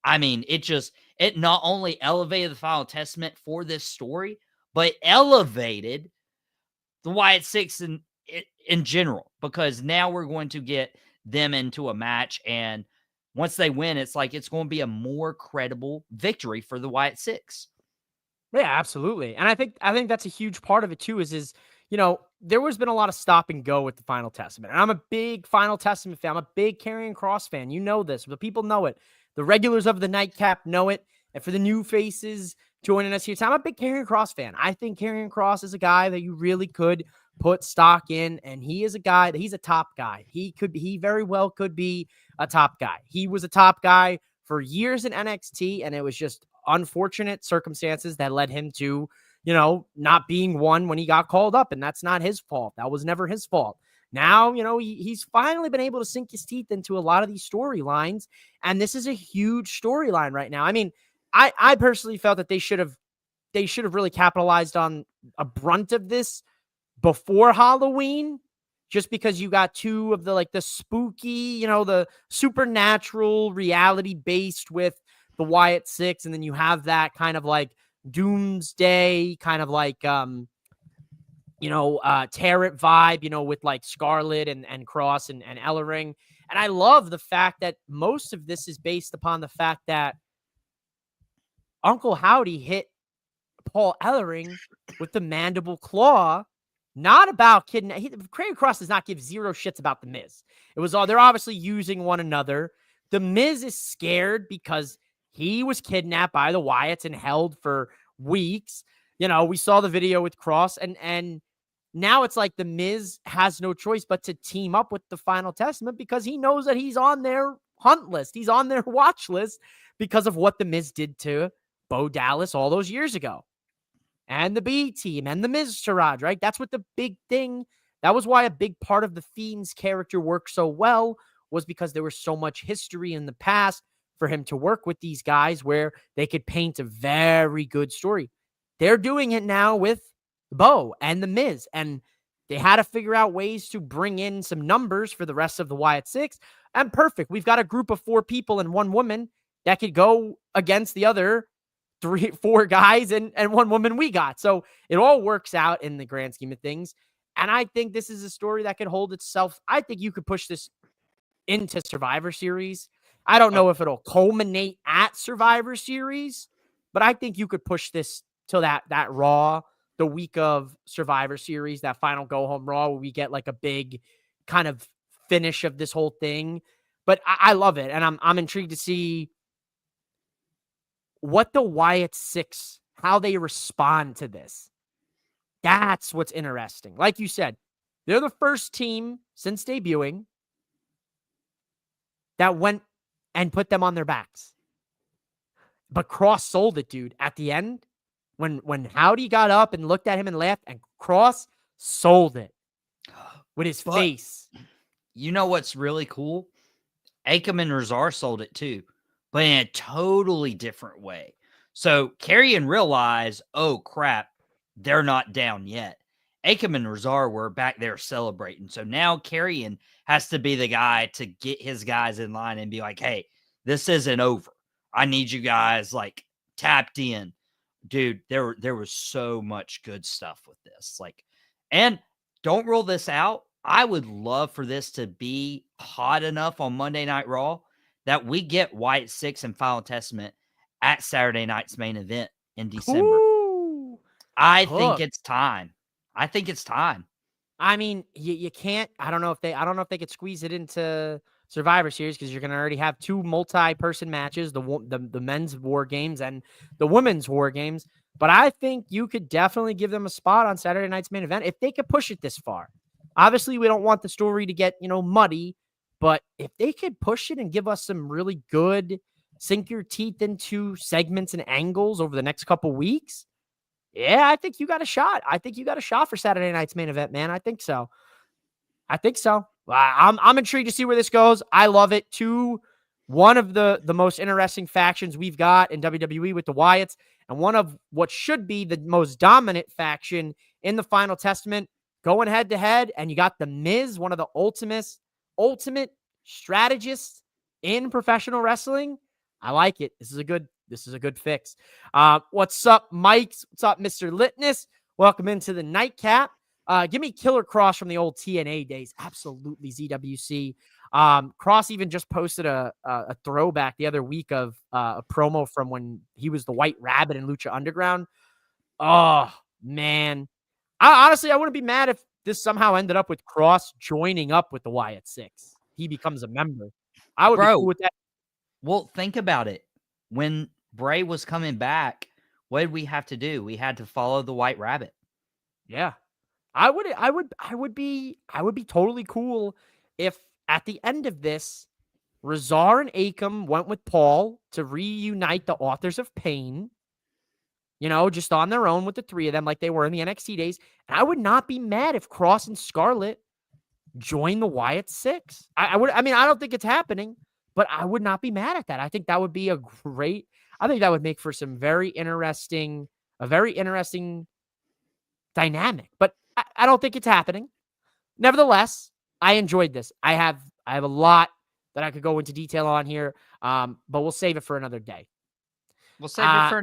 Speaker 3: I mean, it not only elevated the Final Testament for this story, but elevated the Wyatt Six in general, because now we're going to get them into a match, and once they win, it's like it's going to be a more credible victory for the Wyatt Six.
Speaker 1: Yeah, absolutely. And I think that's a huge part of it too, is there has been a lot of stop and go with the Final Testament. And I'm a big Final Testament fan. I'm a big Karrion Kross fan. You know this. The people know it. The regulars of the Nightcap know it. And for the new faces joining us here, I'm a big Karrion Kross fan. I think Karrion Kross is a guy that you really could put stock in, and he is a guy that he's a top guy. He very well could be a top guy. He was a top guy for years in NXT, and it was just unfortunate circumstances that led him to, not being one when he got called up, and that's not his fault. That was never his fault. Now, he's finally been able to sink his teeth into a lot of these storylines, and this is a huge storyline right now. I mean, I personally felt that they should have really capitalized on a brunt of this before Halloween, just because you got two of the spooky, the supernatural reality based with the Wyatt Six, and then you have that kind of like doomsday kind of like tarot vibe, with like Scarlet and Cross and Ellering. And I love the fact that most of this is based upon the fact that Uncle Howdy hit Paul Ellering with the mandible claw. Not about kidnapping. Karrion Kross does not give zero shits about the Miz. It was all, they're obviously using one another. The Miz is scared because he was kidnapped by the Wyatts and held for weeks. We saw the video with Kross, and now it's like the Miz has no choice but to team up with the Final Testament because he knows that he's on their hunt list. He's on their watch list because of what the Miz did to Bo Dallas all those years ago. And the B team and the Miz Taraj, right? That's what the big thing. That was why a big part of the Fiend's character worked so well, was because there was so much history in the past for him to work with these guys where they could paint a very good story. They're doing it now with Bo and the Miz, and they had to figure out ways to bring in some numbers for the rest of the Wyatt Six. And perfect. We've got a group of 4 people and 1 woman that could go against the other 4 guys and 1 woman we got. So it all works out in the grand scheme of things. And I think this is a story that could hold itself. I think you could push this into Survivor Series. I don't know if it'll culminate at Survivor Series, but I think you could push this to that Raw, the week of Survivor Series, that final go home Raw, where we get like a big kind of finish of this whole thing. But I love it. And I'm intrigued to see what the Wyatt Six, how they respond to this. That's what's interesting. Like you said, they're the first team since debuting that went and put them on their backs. But Cross sold it, dude. At the end, when Howdy got up and looked at him and laughed, and Cross sold it with his
Speaker 3: But
Speaker 1: face.
Speaker 3: you know what's really cool? Akam and Razar sold it too, but in a totally different way. So Karrion realized, oh crap, they're not down yet. Akam and Razar were back there celebrating. So now Karrion has to be the guy to get his guys in line and be like, hey, this isn't over. I need you guys like tapped in. Dude, there was so much good stuff with this. Like, and don't rule this out. I would love for this to be hot enough on Monday Night Raw that we get Wyatt 6 and Final Testament at Saturday night's main event in December.
Speaker 1: Ooh,
Speaker 3: I think
Speaker 1: hook.
Speaker 3: it's time. I think it's time.
Speaker 1: I mean, you can't. I don't know if they could squeeze it into Survivor Series because you're going to already have two multi-person matches, the men's War Games and the women's War Games. But I think you could definitely give them a spot on Saturday night's main event if they could push it this far. Obviously, we don't want the story to get, muddy, but if they could push it and give us some really good sink your teeth into segments and angles over the next couple weeks, yeah, I think you got a shot. I think you got a shot for Saturday night's main event, man. I think so. I'm intrigued to see where this goes. I love it. One of the most interesting factions we've got in WWE with the Wyatts, and one of what should be the most dominant faction in the Final Testament, going head to head. And you got the Miz, one of the ultimate strategists in professional wrestling. I like it. This is a good fix. What's up, Mike? What's up, Mr. Litness? Welcome into the Nightcap. Give me Killer Cross from the old TNA days. Absolutely, ZWC. Cross even just posted a throwback the other week of a promo from when he was the White Rabbit in Lucha Underground. Oh, man. I wouldn't be mad if this somehow ended up with Cross joining up with the Wyatt 6. He becomes a member. I would be cool with that.
Speaker 3: Well, think about it. When Bray was coming back, what did we have to do? We had to follow the White Rabbit.
Speaker 1: Yeah. I would be totally cool if at the end of this, Razar and Akam went with Paul to reunite the Authors of Pain, just on their own with the three of them like they were in the NXT days. And I would not be mad if Cross and Scarlett join the Wyatt 6. I don't think it's happening, but I would not be mad at that. I think that would be I think that would make for a very interesting dynamic, but I don't think it's happening. Nevertheless, I enjoyed this. I have a lot that I could go into detail on here, but we'll save it for another day.
Speaker 3: We'll save it for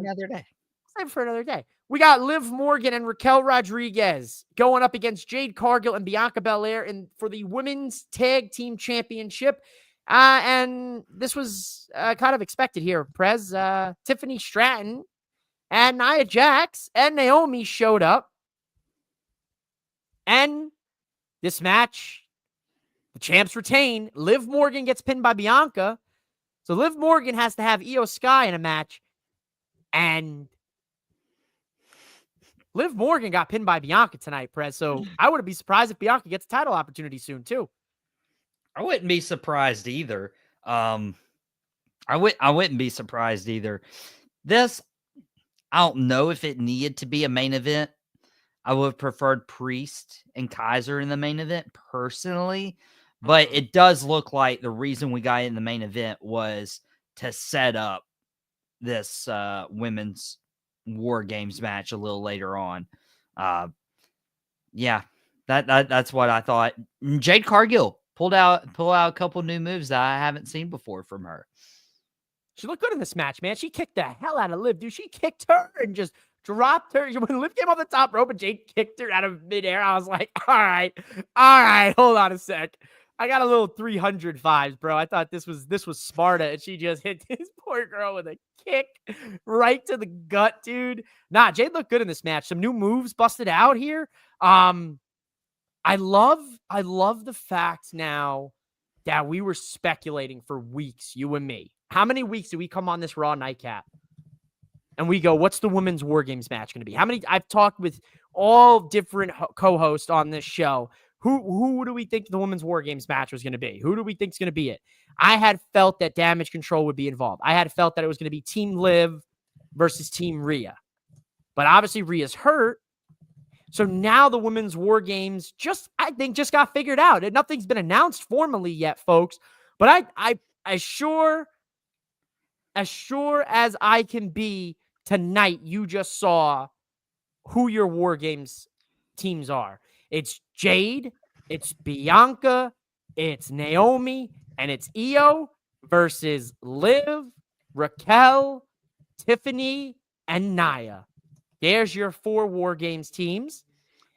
Speaker 3: another day.
Speaker 1: We got Liv Morgan and Raquel Rodriguez going up against Jade Cargill and Bianca Belair for the Women's Tag Team Championship. And this was kind of expected here. PREZ, Tiffany Stratton and Nia Jax and Naomi showed up. And this match, the champs retain. Liv Morgan gets pinned by Bianca. So Liv Morgan has to have Io Sky in a match. And Liv Morgan got pinned by Bianca tonight, PREZ. So I wouldn't be surprised if Bianca gets a title opportunity soon, too.
Speaker 3: I wouldn't be surprised either. I wouldn't be surprised either. This, I don't know if it needed to be a main event. I would have preferred Priest and Kaiser in the main event personally, but it does look like the reason we got in the main event was to set up this women's War Games match a little later on. Yeah, that's what I thought. Jade Cargill pull out a couple new moves that I haven't seen before from her.
Speaker 1: She looked good in this match, man. She kicked the hell out of Liv, dude. She kicked her and just dropped her. When Liv came off the top rope and Jade kicked her out of midair, I was like, all right, hold on a sec. I got a little 300 vibes, bro. I thought this was Sparta, and she just hit this poor girl with a kick right to the gut, dude. Nah, Jade looked good in this match. Some new moves busted out here. I love the fact now that we were speculating for weeks, you and me. How many weeks did we come on this Raw Nightcap and we go, what's the women's War Games match going to be? I've talked with all different co-hosts on this show. Who do we think the women's War Games match was going to be? Who do we think is going to be it? I had felt that Damage Control would be involved. I had felt that it was going to be Team Liv versus Team Rhea. But obviously Rhea's hurt. So now the women's war games I think just got figured out. And nothing's been announced formally yet, folks. But I as sure as I can be tonight, you just saw who your war games teams are. It's Jade, it's Bianca, it's Naomi, and it's Io versus Liv, Raquel, Tiffany, and Nia. There's your 4 War Games teams.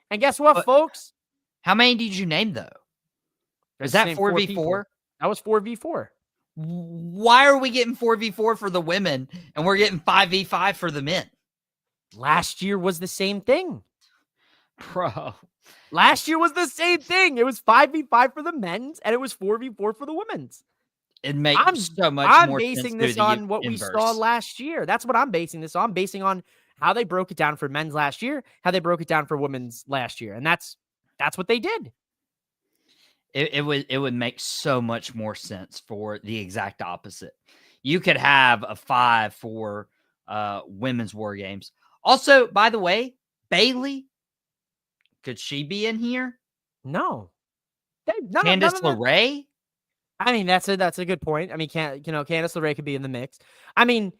Speaker 1: And guess what, folks?
Speaker 3: How many did you name, though? Is that 4v4?
Speaker 1: That was 4v4.
Speaker 3: Why are we getting 4v4 for the women and we're getting 5v5 for the men?
Speaker 1: Last year was the same thing.
Speaker 3: Bro.
Speaker 1: Last year was the same thing. It was 5v5 for the men's and it was 4v4 for the women's.
Speaker 3: It makes so much more sense.
Speaker 1: I'm basing this on what we saw last year. That's what I'm basing this on. I'm basing on how they broke it down for men's last year, how they broke it down for women's last year. And that's what they did.
Speaker 3: It would make so much more sense for the exact opposite. You could have a 5 for women's war games. Also, by the way, Bailey, could she be in here?
Speaker 1: No.
Speaker 3: Candice LeRae?
Speaker 1: I mean, that's a good point. I mean, Candice LeRae could be in the mix. I mean,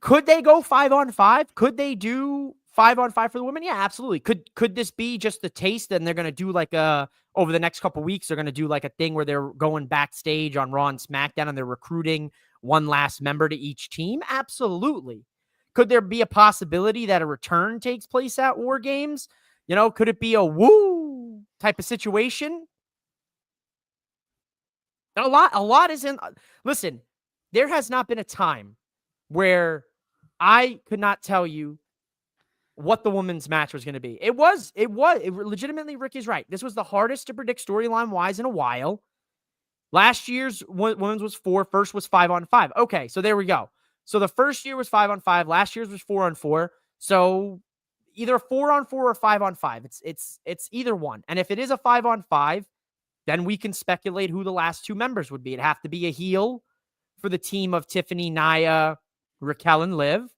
Speaker 1: could they go 5-on-5? Could they do 5-on-5 for the women? Yeah, absolutely. Could this be just the taste? And they're going to do like over the next couple weeks, they're going to do like a thing where they're going backstage on Raw and SmackDown and they're recruiting one last member to each team? Absolutely. Could there be a possibility that a return takes place at War Games? Could it be a woo type of situation? A lot isn't. Listen, there has not been a time where I could not tell you what the women's match was going to be. It legitimately, Ricky's right. This was the hardest to predict storyline wise in a while. Last year's women's was 4. First was 5-on-5. Okay, so there we go. So the first year was 5-on-5. Last year's was 4-on-4. So either 4-on-4 or 5-on-5. It's either one. And if it is a 5-on-5, then we can speculate who the last 2 members would be. It'd have to be a heel for the team of Tiffany, Nia, Raquel, and Liv.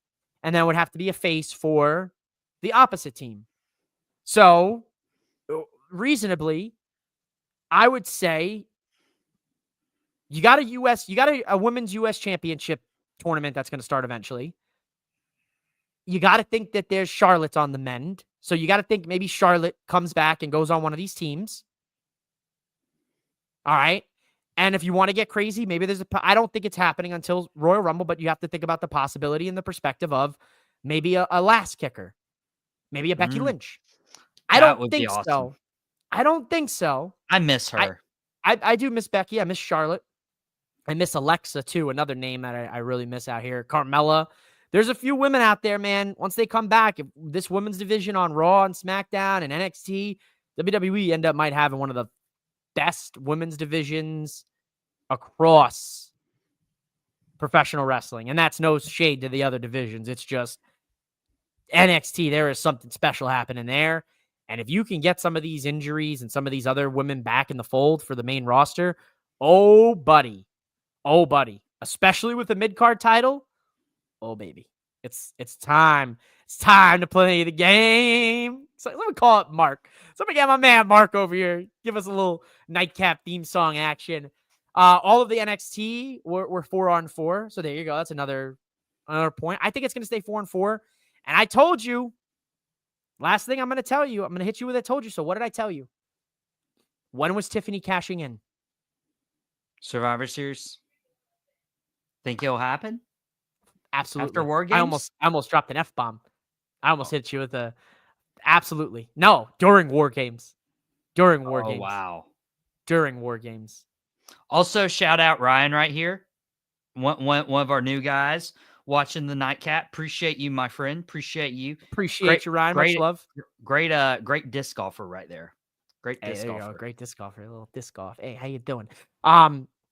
Speaker 1: And then it would have to be a face for the opposite team. So, reasonably, I would say you got a women's U.S. championship tournament that's going to start eventually. You got to think that there's Charlotte on the mend. So you got to think maybe Charlotte comes back and goes on one of these teams. All right. And if you want to get crazy, maybe I don't think it's happening until Royal Rumble, but you have to think about the possibility and the perspective of maybe a last kicker, maybe a Becky Lynch. I don't think so. I don't think so.
Speaker 3: I miss her.
Speaker 1: I do miss Becky. I miss Charlotte. I miss Alexa too. Another name that I really miss out here. Carmella. There's a few women out there, man. Once they come back, if this women's division on Raw and SmackDown and NXT, WWE might have one of the best women's divisions across professional wrestling. And that's no shade to the other divisions. It's just NXT. There is something special happening there. And if you can get some of these injuries and some of these other women back in the fold for the main roster, oh, buddy, especially with the mid-card title, oh, baby, it's time. It's time to play the game. So let me call it Mark. Somebody get my man Mark over here. Give us a little Nightcap theme song action. All of the NXT were 4-on-4. So there you go. That's another point. I think it's going to stay 4-on-4. And I told you, last thing I'm going to tell you, I'm going to hit you with I told you so. What did I tell you? When was Tiffany cashing in?
Speaker 3: Survivor Series. Think it'll happen?
Speaker 1: Absolutely.
Speaker 3: After War Games?
Speaker 1: I almost dropped an F-bomb. I almost hit you with a absolutely. No, during War Games. During War Games.
Speaker 3: Wow.
Speaker 1: During War Games.
Speaker 3: Also, shout out Ryan right here. One of our new guys watching the Nightcap. Appreciate you, my friend. Appreciate you.
Speaker 1: Appreciate you, Ryan. Much love.
Speaker 3: Great disc golfer right there. Great disc golfer.
Speaker 1: Great disc golfer. A little disc golf. Hey, how you doing?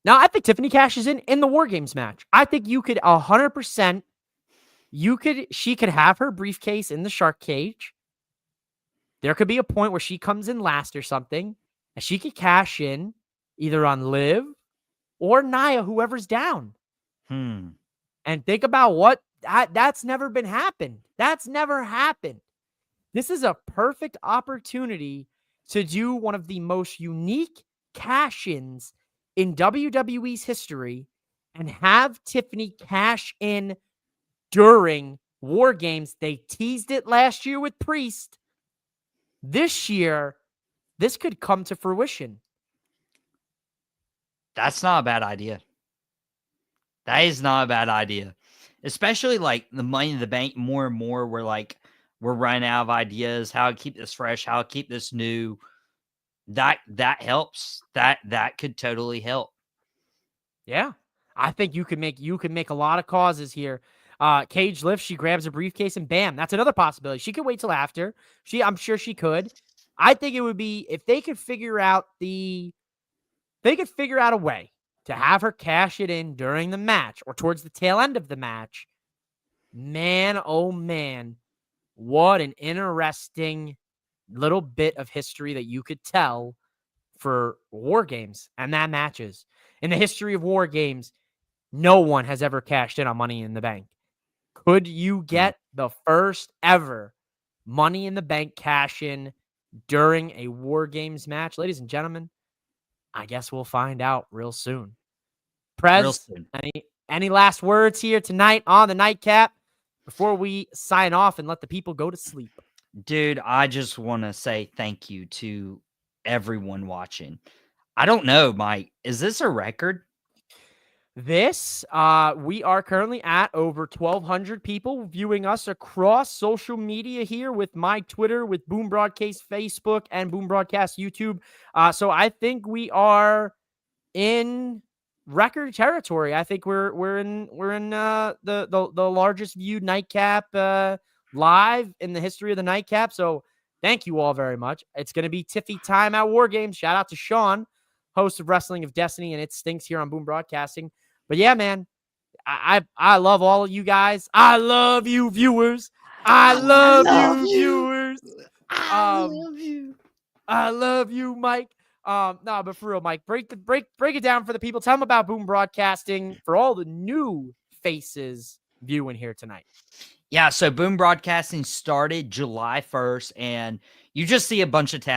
Speaker 1: Now, I think Tiffany cashes in the War Games match. I think you could 100%, she could have her briefcase in the shark cage. There could be a point where she comes in last or something, and she could cash in either on Liv or Nia, whoever's down.
Speaker 3: Hmm.
Speaker 1: And think about what that's never been happened. That's never happened. This is a perfect opportunity to do one of the most unique cash-ins in WWE's history and have Tiffany cash in during War Games. They teased it last year with Priest. This year, this could come to fruition.
Speaker 3: That's not a bad idea. That is not a bad idea. Especially like the Money in the Bank, more and more we're running out of ideas, how to keep this fresh, how to keep this new. That helps. That could totally help.
Speaker 1: Yeah. I think you can make a lot of causes here. Cage lifts, she grabs a briefcase and bam, that's another possibility. She could wait till after. I'm sure she could. I think it would be if they could figure out a way to have her cash it in during the match or towards the tail end of the match. Man, oh man, what an interesting little bit of history that you could tell for War Games and that matches. In the history of War Games, no one has ever cashed in on Money in the Bank. Could you get the first ever Money in the Bank cash in during a War Games match? Ladies and gentlemen, I guess we'll find out real soon.
Speaker 3: Real
Speaker 1: Prez,
Speaker 3: soon.
Speaker 1: any last words here tonight on the Nightcap before we sign off and let the people go to sleep?
Speaker 3: Dude, I just want to say thank you to everyone watching. I don't know, Mike. Is this a record?
Speaker 1: This, we are currently at over 1,200 people viewing us across social media here with my Twitter, with Boom Broadcast Facebook, and Boom Broadcast YouTube. So I think we are in record territory. I think we're in the largest viewed Nightcap live in the history of the Nightcap. So thank you all very much. It's going to be Tiffy time at War Games. Shout out to Sean, host of Wrestling of Destiny, and It Stinks here on Boom Broadcasting. But yeah, man, I love all of you guys. I love you, viewers. I love you, viewers.
Speaker 3: I love you.
Speaker 1: I love you, Mike. No, but for real, Mike, break it down for the people. Tell them about Boom Broadcasting for all the new faces viewing here tonight.
Speaker 3: Yeah, so Boom Broadcasting started July 1st, and you just see a bunch of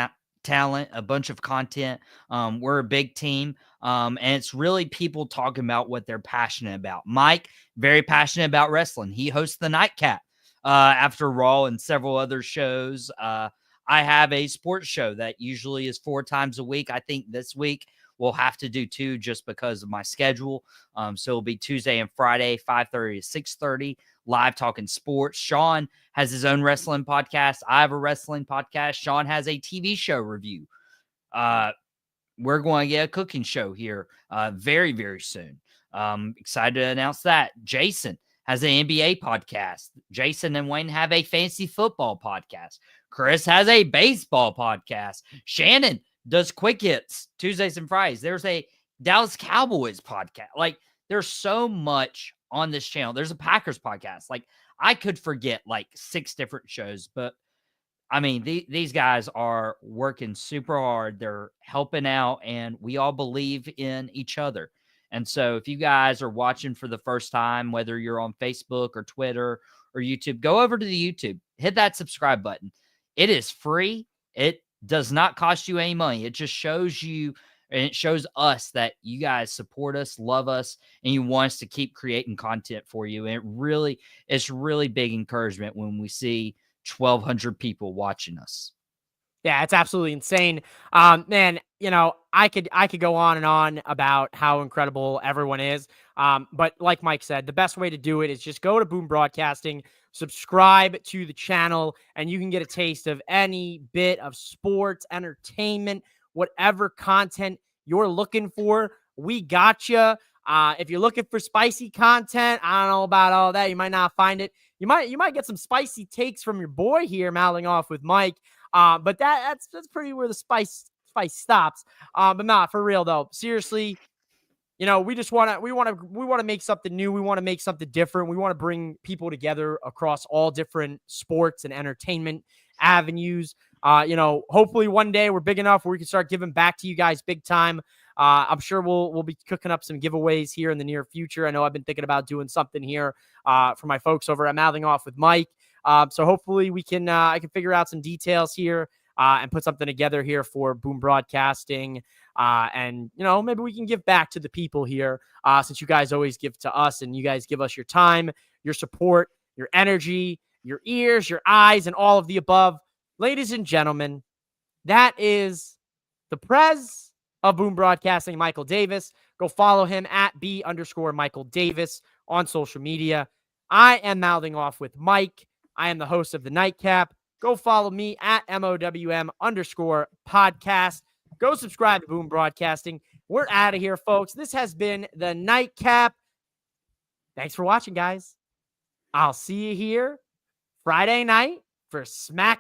Speaker 3: talent, a bunch of content. We're a big team, and it's really people talking about what they're passionate about. Mike, very passionate about wrestling. He hosts the Nightcap after Raw and several other shows. I have a sports show that usually is 4 times a week. I think this week we'll have to do 2 just because of my schedule. So it'll be Tuesday and Friday, 5:30 to 6:30, live talking sports. Sean has his own wrestling podcast. I have a wrestling podcast. Sean has a TV show review. We're going to get a cooking show here very, very soon. Excited to announce that. Jason has an NBA podcast. Jason and Wayne have a fantasy football podcast. Chris has a baseball podcast. Shannon does quick hits Tuesdays and Fridays. There's a Dallas Cowboys podcast. Like, there's so much on this channel. There's a Packers podcast. Like, I could forget like 6 different shows, but I mean, these guys are working super hard. They're helping out, and we all believe in each other. And so if you guys are watching for the first time, whether you're on Facebook or Twitter or YouTube, go over to the YouTube, hit that subscribe button. It is free. It does not cost you any money. It just shows you and it shows us that you guys support us, love us, and you want us to keep creating content for you. And it's really big encouragement when we see 1,200 people watching us.
Speaker 1: Yeah, it's absolutely insane. Man, you know, I could go on and on about how incredible everyone is. But like Mike said, the best way to do it is just go to Boom Broadcasting, subscribe to the channel, and you can get a taste of any bit of sports, entertainment, whatever content you're looking for. We got you. If you're looking for spicy content, I don't know about all that. You might not find it. You might get some spicy takes from your boy here, mouthing off with Mike. But that's pretty where the spice stops. But not for real though. Seriously, you know, we want to make something new. We want to make something different. We want to bring people together across all different sports and entertainment avenues. You know, hopefully one day we're big enough where we can start giving back to you guys big time. I'm sure we'll be cooking up some giveaways here in the near future. I know I've been thinking about doing something here for my folks over at Mouthing Off with Mike. So hopefully we can I can figure out some details here and put something together here for Boom Broadcasting. And, maybe we can give back to the people here since you guys always give to us and you guys give us your time, your support, your energy, your ears, your eyes, and all of the above. Ladies and gentlemen, that is the PREZ of Boom Broadcasting, Michael Davis. Go follow him at B_Michael Davis on social media. I am Mouthing Off with Mike. I am the host of the Nightcap. Go follow me at MOWM_podcast. Go subscribe to Boom Broadcasting. We're out of here, folks. This has been the Nightcap. Thanks for watching, guys. I'll see you here Friday night for SmackDown.